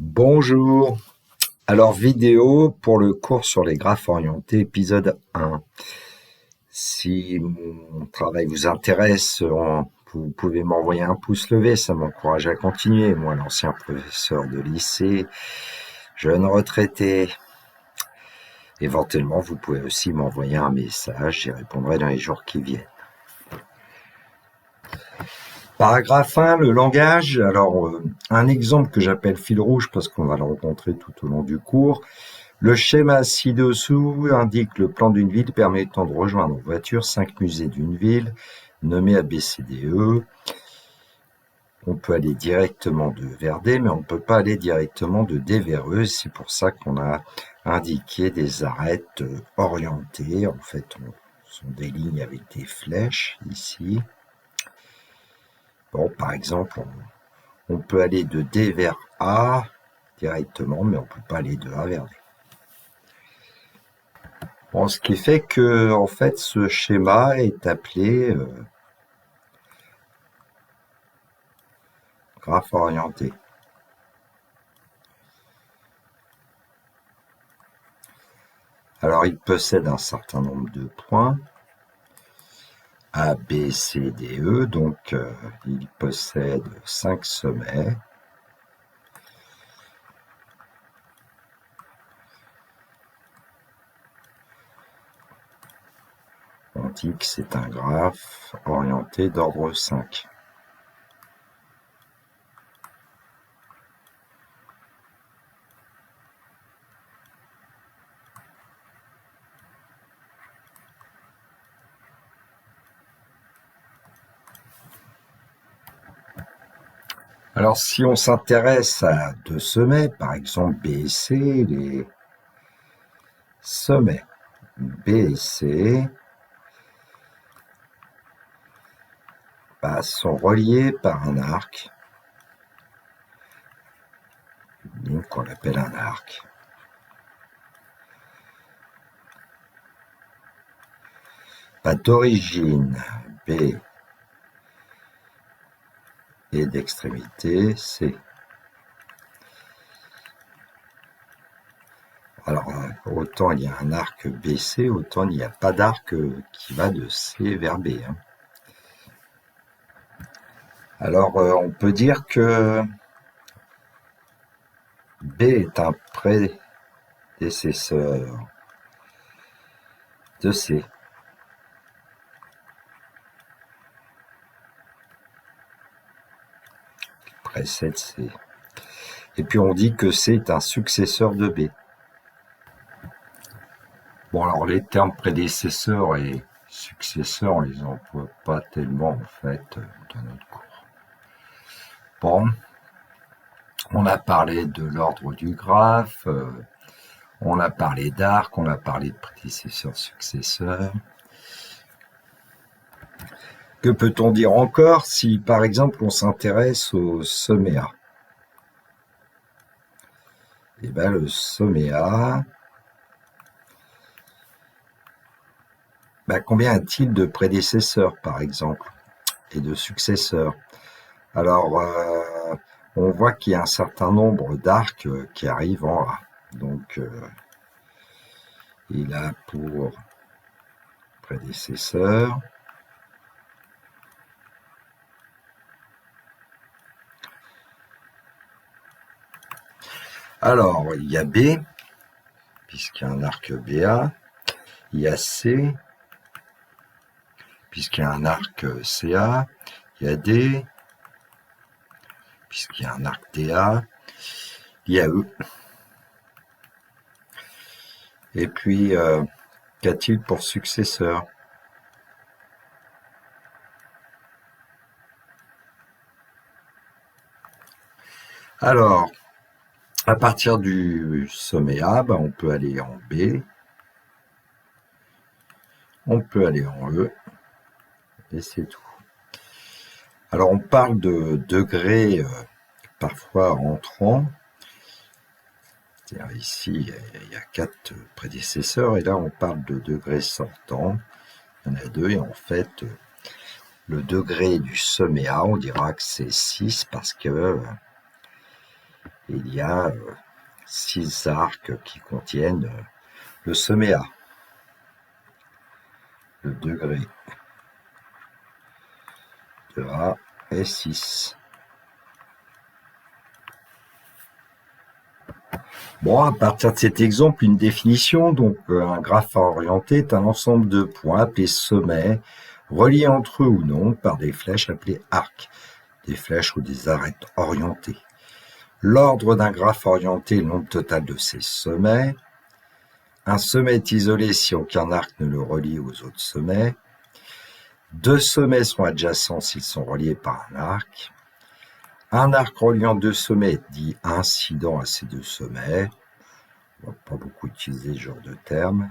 Bonjour. Alors, vidéo pour le cours sur les graphes orientés, épisode 1. Si mon travail vous intéresse, vous pouvez m'envoyer un pouce levé, ça m'encourage à continuer. Moi, l'ancien professeur de lycée, jeune retraité. Éventuellement, vous pouvez aussi m'envoyer un message, j'y répondrai dans les jours qui viennent. Paragraphe 1, le langage. Alors, un exemple que j'appelle fil rouge parce qu'on va le rencontrer tout au long du cours. Le schéma ci-dessous indique le plan d'une ville permettant de rejoindre en voiture 5 musées d'une ville nommés ABCDE. On peut aller directement de vers D, mais on ne peut pas aller directement de D vers E. C'est pour ça qu'on a indiqué des arêtes orientées. En fait, ce sont des lignes avec des flèches ici. Bon, par exemple, on peut aller de D vers A directement, mais on ne peut pas aller de A vers D. Bon, ce qui fait que, en fait, ce schéma est appelé graphe orienté. Alors, il possède un certain nombre de points, A, B, C, D, E, donc il possède 5 sommets. On dit que c'est un graphe orienté d'ordre 5. Alors, si on s'intéresse à deux sommets, par exemple B et C, les sommets B et C sont reliés par un arc, une ligne qu'on appelle un arc. D'origine B et d'extrémité C. Alors, autant il y a un arc BC, autant il n'y a pas d'arc qui va de C vers B. Alors, on peut dire que B est un prédécesseur de C. Précède C. Et puis on dit que C est un successeur de B. Bon, alors les termes prédécesseur et successeur, on les emploie pas tellement en fait dans notre cours. Bon, on a parlé de l'ordre du graphe, on a parlé d'arc, on a parlé de prédécesseur-successeur. Que peut-on dire encore si, par exemple, on s'intéresse au sommet A? Eh bien, le sommet A, combien a-t-il de prédécesseurs, par exemple, et de successeurs? Alors, on voit qu'il y a un certain nombre d'arcs qui arrivent en A. Donc, il a pour prédécesseur alors, il y a B, puisqu'il y a un arc BA, il y a C, puisqu'il y a un arc CA, il y a D, puisqu'il y a un arc DA, il y a E. Et puis, qu'a-t-il pour successeur? Alors, à partir du sommet A, on peut aller en B, on peut aller en E, et c'est tout. Alors, on parle de degrés parfois entrants. C'est-à-dire ici, il y a 4 prédécesseurs, et là, on parle de degrés sortants. Il y en a 2, et en fait, le degré du sommet A, on dira que c'est 6 parce que Et il y a 6 arcs qui contiennent le sommet A, le degré de A est 6. Bon, à partir de cet exemple, une définition. Donc, un graphe orienté est un ensemble de points appelés sommets, reliés entre eux ou non par des flèches appelées arcs, des flèches ou des arêtes orientées. L'ordre d'un graphe orienté est le nombre total de ses sommets. Un sommet est isolé si aucun arc ne le relie aux autres sommets. 2 sommets sont adjacents s'ils sont reliés par un arc. Un arc reliant 2 sommets est dit incident à ces 2 sommets. On va pas beaucoup utiliser ce genre de terme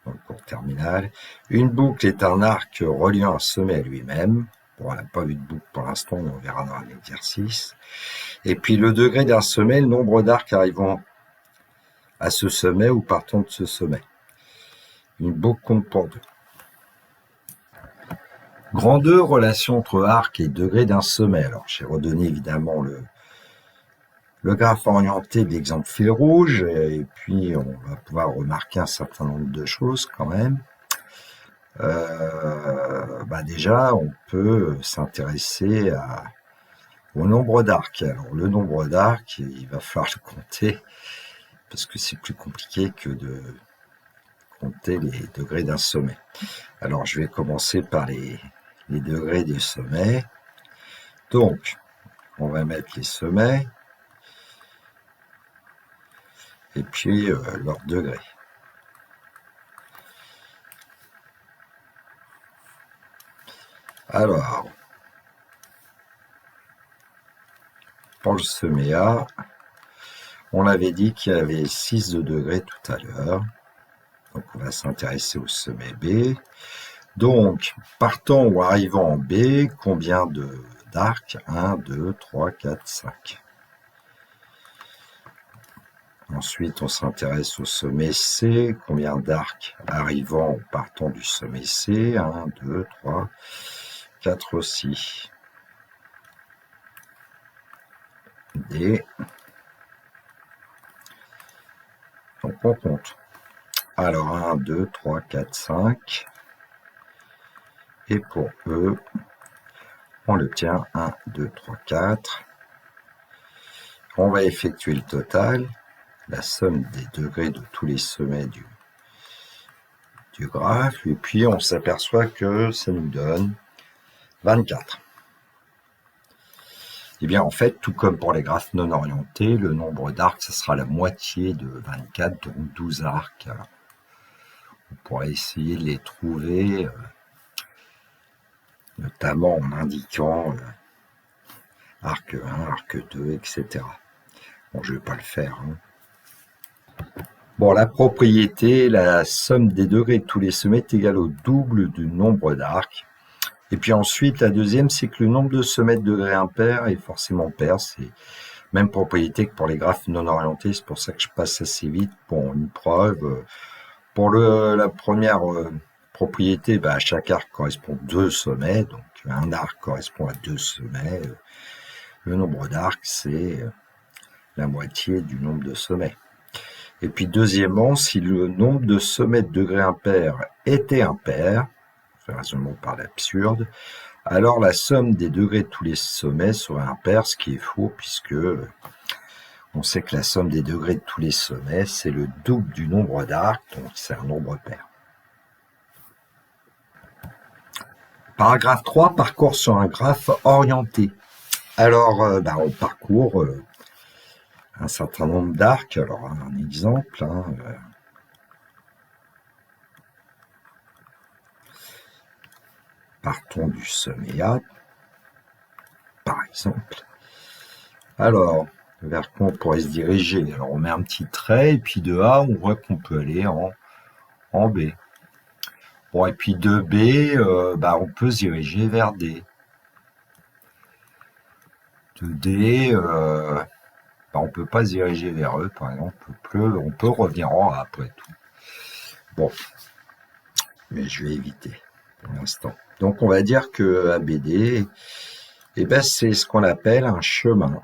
dans le cours terminal. Une boucle est un arc reliant un sommet à lui-même. Bon, on n'a pas vu de boucle pour l'instant, on verra dans un exercice. Et puis le degré d'un sommet, le nombre d'arcs arrivant à ce sommet ou partant de ce sommet. Une boucle compte pour 2. Grand 2, relation entre arc et degré d'un sommet. Alors, j'ai redonné évidemment le graphe orienté de l'exemple fil rouge, et puis on va pouvoir remarquer un certain nombre de choses quand même. Déjà, on peut s'intéresser au nombre d'arcs. Alors, le nombre d'arcs, il va falloir le compter, parce que c'est plus compliqué que de compter les degrés d'un sommet. Alors, je vais commencer par les degrés des sommets. Donc, on va mettre les sommets, et puis leur degré. Alors, pour le sommet A, on avait dit qu'il y avait 6 de degrés tout à l'heure. Donc, on va s'intéresser au sommet B. Donc, partant ou arrivant en B, combien d'arcs? 1, 2, 3, 4, 5. Ensuite, on s'intéresse au sommet C. Combien d'arcs arrivant ou partant du sommet C? 1, 2, 3, 4 aussi. D. Donc, on compte. Alors, 1, 2, 3, 4, 5. Et pour E, on l'obtient 1, 2, 3, 4. On va effectuer le total, la somme des degrés de tous les sommets du graphe, et puis on s'aperçoit que ça nous donne 24. Et bien en fait, tout comme pour les graphes non orientés, le nombre d'arcs, ce sera la moitié de 24, donc 12 arcs. Alors, on pourrait essayer de les trouver, notamment en indiquant arc 1, arc 2, etc. Bon, je ne vais pas le faire. Bon, la propriété, la somme des degrés de tous les sommets est égale au double du nombre d'arcs. Et puis ensuite, la deuxième, c'est que le nombre de sommets de degrés impair est forcément pair. C'est la même propriété que pour les graphes non orientés. C'est pour ça que je passe assez vite pour une preuve. Pour la première propriété, chaque arc correspond à 2 sommets. Donc, un arc correspond à 2 sommets. Le nombre d'arcs, c'est la moitié du nombre de sommets. Et puis deuxièmement, si le nombre de sommets de degrés impairs était impair, c'est raisonnement par l'absurde, alors la somme des degrés de tous les sommets serait impair, ce qui est faux puisque on sait que la somme des degrés de tous les sommets, c'est le double du nombre d'arcs, donc c'est un nombre pair. Paragraphe 3, parcours sur un graphe orienté. Alors, on parcourt un certain nombre d'arcs. Alors, un exemple, partons du sommet A, par exemple. Alors, vers quoi on pourrait se diriger? Alors, on met un petit trait, et puis de A, on voit qu'on peut aller en B. Bon, et puis de B, on peut se diriger vers D. De D, on peut pas se diriger vers E, par exemple. On peut revenir en A, après tout. Bon, mais je vais éviter pour l'instant. Donc, on va dire que ABD, c'est ce qu'on appelle un chemin.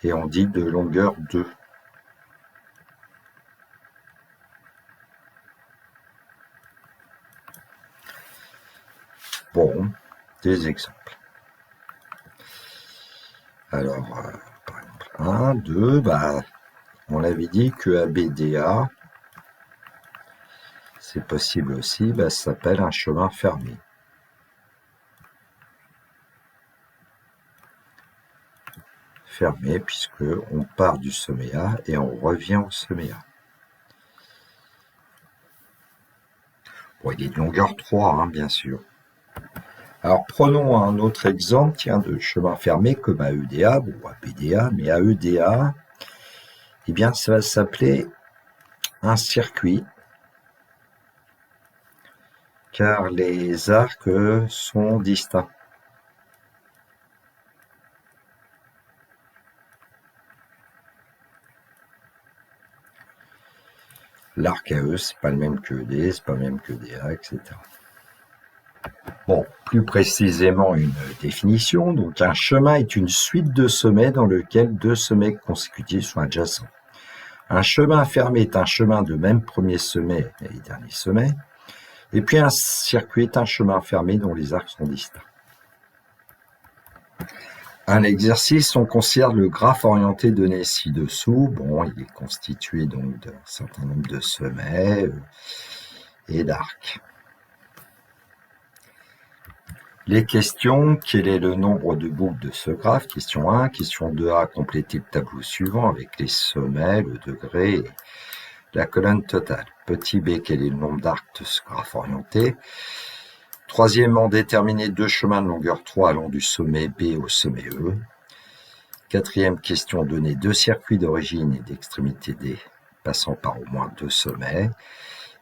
et on dit de longueur 2. Bon, des exemples. Alors, par exemple, 1, 2, on avait dit que ABDA, c'est possible aussi, ça s'appelle un chemin fermé. Fermé, puisque on part du sommet A et on revient au sommet A. Bon, il est de longueur 3, bien sûr. Alors, prenons un autre exemple, de chemin fermé comme AEDA, ou ABDA, mais AEDA, ça va s'appeler un circuit, car les arcs sont distincts. L'arc AE, c'est pas le même que ED, c'est pas le même que DA, etc. Bon, plus précisément une définition. Donc, un chemin est une suite de sommets dans lequel deux sommets consécutifs sont adjacents. Un chemin fermé est un chemin de même premier sommet et dernier sommet. Et puis un circuit est un chemin fermé dont les arcs sont distincts. Un exercice, on considère le graphe orienté donné ci-dessous. Bon, il est constitué donc d'un certain nombre de sommets et d'arcs. Les questions, quel est le nombre de boucles de ce graphe? Question 1. Question 2a, compléter le tableau suivant avec les sommets, le degré et la colonne totale. Petit b, quel est le nombre d'arcs de ce graphe orienté? Troisièmement, déterminer deux chemins de longueur 3 allant du sommet B au sommet E. Quatrième question, donner deux circuits d'origine et d'extrémité D passant par au moins deux sommets.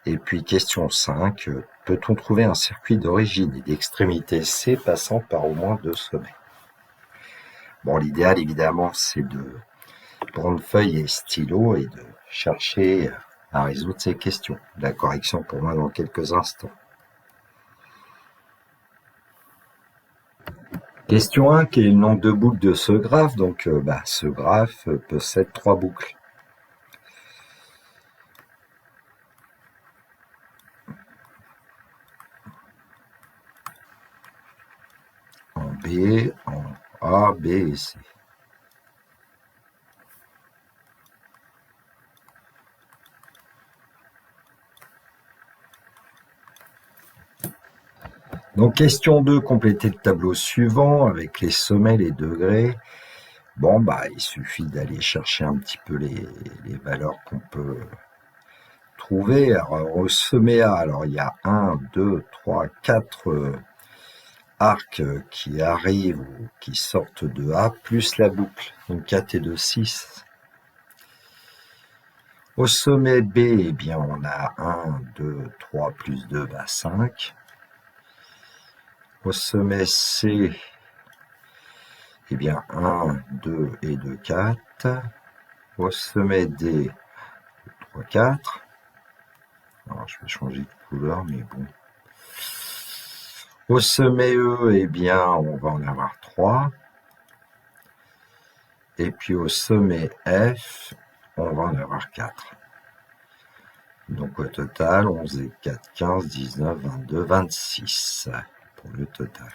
Et puis question 5, peut-on trouver un circuit d'origine et d'extrémité C passant par au moins deux sommets? Bon, l'idéal évidemment c'est de prendre feuille et stylo et de chercher à résoudre ces questions. La correction pour moi dans quelques instants. Question 1, quel est le nombre de boucles de ce graphe? Donc, ce graphe possède 3 boucles. En B, en A, B et C. Donc, question 2, compléter le tableau suivant avec les sommets, les degrés. Bon, il suffit d'aller chercher un petit peu les valeurs qu'on peut trouver. Alors, au sommet A, alors il y a 1, 2, 3, 4 arcs qui arrivent ou qui sortent de A, plus la boucle. Donc 4 et 2, 6. Au sommet B, on a 1, 2, 3, plus 2, 5. Au sommet C, 1, 2 et 2, 4. Au sommet D, 3, 4. Alors, je vais changer de couleur, mais bon. Au sommet E, on va en avoir 3. Et puis au sommet F, on va en avoir 4. Donc au total, 11 et 4, 15, 19, 22, 26 pour le total.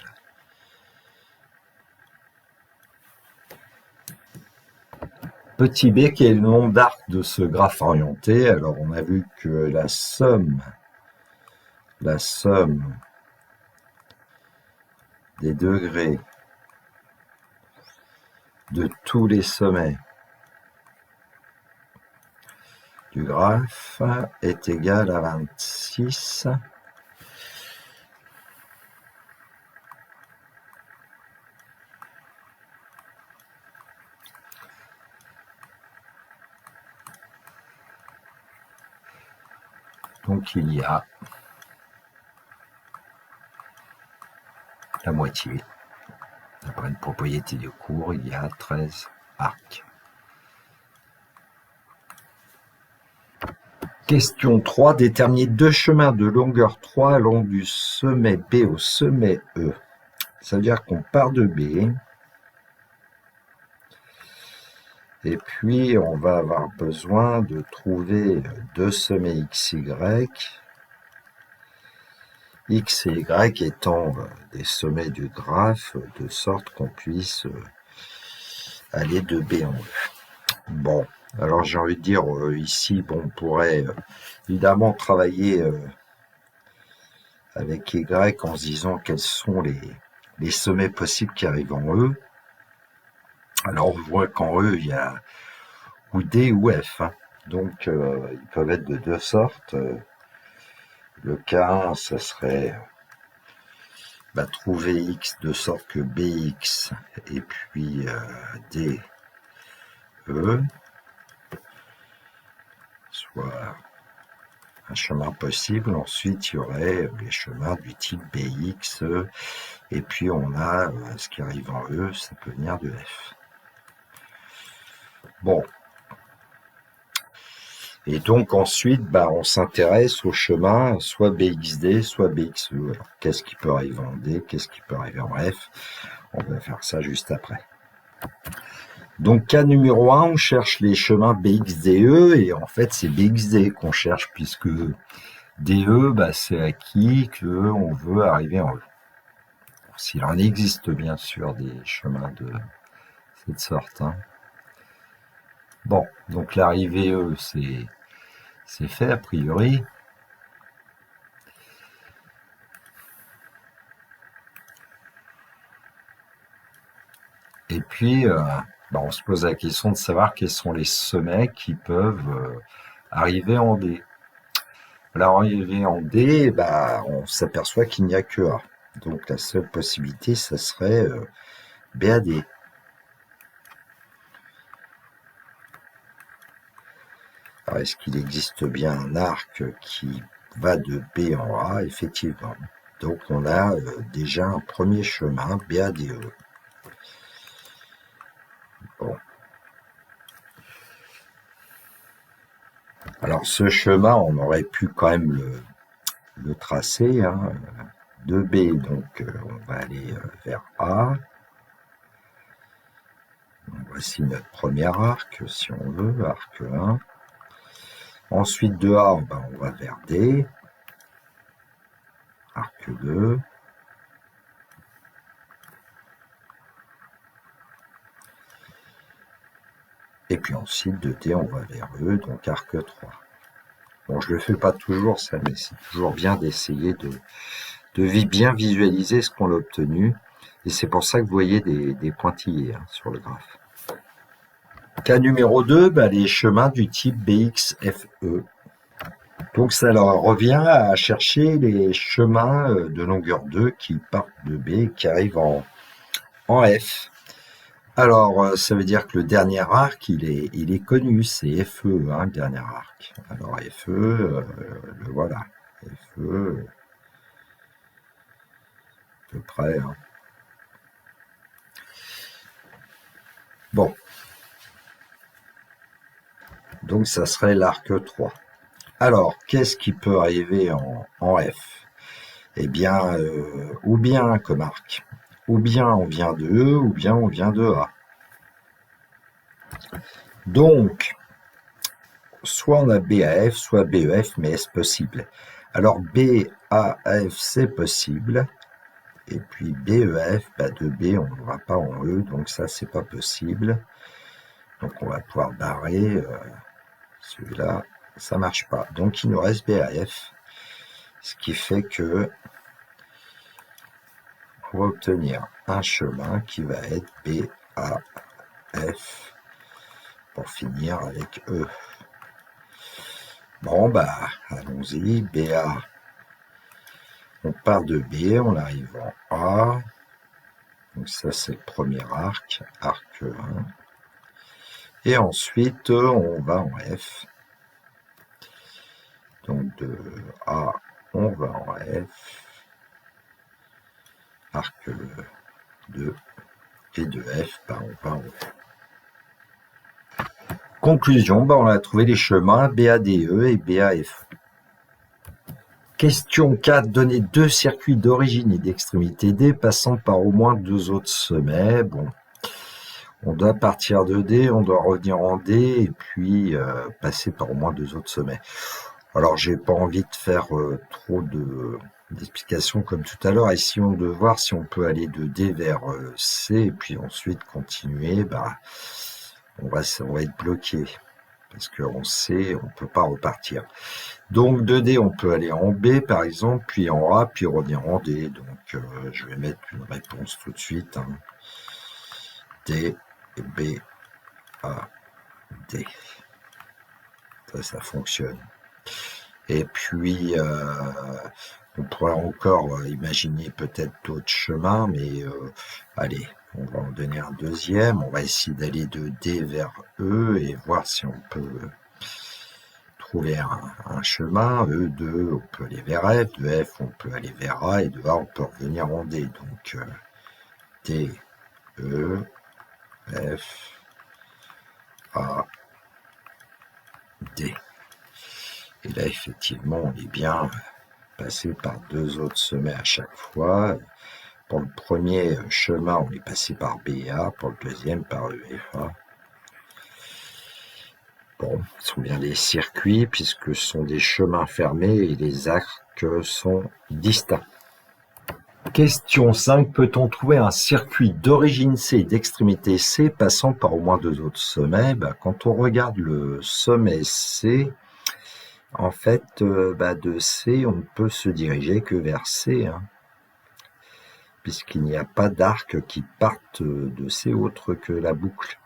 Petit b, quel est le nombre d'arcs de ce graphe orienté? Alors on a vu que la somme des degrés de tous les sommets du graphe est égale à 26. Donc il y a la moitié. D'après une propriété de cours, il y a 13 arcs. Question 3. Déterminer deux chemins de longueur 3 allant du sommet B au sommet E. Ça veut dire qu'on part de B. Et puis, on va avoir besoin de trouver deux sommets XY, X et Y étant des sommets du graphe, de sorte qu'on puisse aller de B en E. Bon, alors j'ai envie de dire ici, bon, on pourrait évidemment travailler avec Y en se disant quels sont les sommets possibles qui arrivent en E. Alors on voit qu'en E, il y a ou D ou F, hein. Donc ils peuvent être de deux sortes. Le cas 1, ça serait trouver X de sorte que BX et puis D, E, soit un chemin possible. Ensuite, il y aurait les chemins du type BX, et puis on a ce qui arrive en E, ça peut venir de F. Bon. Et donc ensuite, on s'intéresse au chemin soit BXD, soit BXE. Alors, qu'est-ce qui peut arriver en D, qu'est-ce qui peut arriver en F? On va faire ça juste après. Donc cas numéro 1, on cherche les chemins BXDE, et en fait c'est BXD qu'on cherche, puisque DE, c'est acquis qu'on veut arriver en E. S'il en existe bien sûr des chemins de cette sorte, hein. Bon, donc l'arrivée E, c'est fait a priori. Et puis, on se pose la question de savoir quels sont les sommets qui peuvent arriver en D. Alors, arriver en D, on s'aperçoit qu'il n'y a que A. Donc, la seule possibilité, ça serait BAD. Alors, est-ce qu'il existe bien un arc qui va de B en A? Effectivement. Donc, on a déjà un premier chemin, BADE. Bon. Alors, ce chemin, on aurait pu quand même le tracer, hein, de B, donc on va aller vers A. Voici notre premier arc, si on veut, arc 1. Ensuite de A, on va vers D, arc 2. Et puis ensuite de D, on va vers E, donc arc 3. Bon, je le fais pas toujours, ça, mais c'est toujours bien d'essayer de bien visualiser ce qu'on a obtenu. Et c'est pour ça que vous voyez des pointillés sur le graphe. Cas numéro 2, les chemins du type BXFE. Donc ça leur revient à chercher les chemins de longueur 2 qui partent de B et qui arrivent en F. Alors ça veut dire que le dernier arc, il est connu, c'est FE, le dernier arc. Alors FE, le voilà. FE, à peu près. Bon. Donc ça serait l'arc 3. Alors, qu'est-ce qui peut arriver en F? Eh bien, ou bien comme arc, ou bien on vient de E, ou bien on vient de A. Donc, soit on a BAF, soit BEF, mais est-ce possible? Alors, BAF, c'est possible. Et puis BEF, de B, on ne va pas en E, donc ça, c'est pas possible. Donc, on va pouvoir barrer celui-là. Ça marche pas. Donc, il nous reste BAF, ce qui fait que on va obtenir un chemin qui va être BAF pour finir avec E. Bon, allons-y. BA. On part de B, on arrive en A. Donc ça, c'est le premier arc, arc 1. Et ensuite, on va en F. Donc de A, on va en F. Arc 2. Et de F, on va en F. Conclusion, on a trouvé les chemins BADE et BAF. Question 4. Donner deux circuits d'origine et d'extrémité D passant par au moins deux autres sommets. Bon, On doit partir de D, on doit revenir en D et puis passer par au moins 2 autres sommets. Alors j'ai pas envie de faire trop d'explications comme tout à l'heure. Essayons de voir si on peut aller de D vers C et puis ensuite continuer. On va être bloqué parce qu'en C on peut pas repartir. Donc de D on peut aller en B par exemple, puis en A, puis revenir en D. Donc je vais mettre une réponse tout de suite. Hein. D, B, A, D. Ça fonctionne. Et puis, on pourrait encore imaginer peut-être d'autres chemins, mais allez, on va en donner un deuxième. On va essayer d'aller de D vers E et voir si on peut trouver un chemin. E2, on peut aller vers F. De F, on peut aller vers A. Et de A, on peut revenir en D. Donc, D, E, F, A, D. Et là, effectivement, on est bien passé par 2 autres sommets à chaque fois. Pour le premier chemin, on est passé par B et A. Pour le deuxième, par E et F, A. Bon, ce sont bien des circuits puisque ce sont des chemins fermés et les arcs sont distincts. Question 5. Peut-on trouver un circuit d'origine C et d'extrémité C passant par au moins 2 autres sommets? Quand on regarde le sommet C, en fait, de C, on ne peut se diriger que vers C, hein, puisqu'il n'y a pas d'arc qui partent de C autre que la boucle.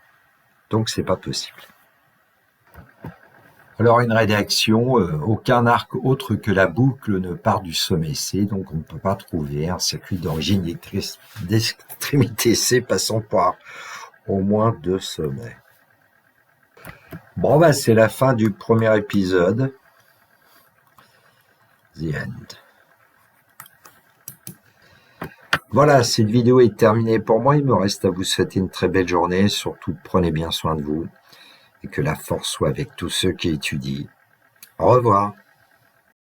Donc, c'est pas possible. Alors, une rédaction, aucun arc autre que la boucle ne part du sommet C, donc on ne peut pas trouver un circuit d'origine d'extrémité C passant par au moins 2 sommets. Bon, c'est la fin du premier épisode. The end. Voilà, cette vidéo est terminée pour moi. Il me reste à vous souhaiter une très belle journée. Surtout, prenez bien soin de vous et que la force soit avec tous ceux qui étudient. Au revoir.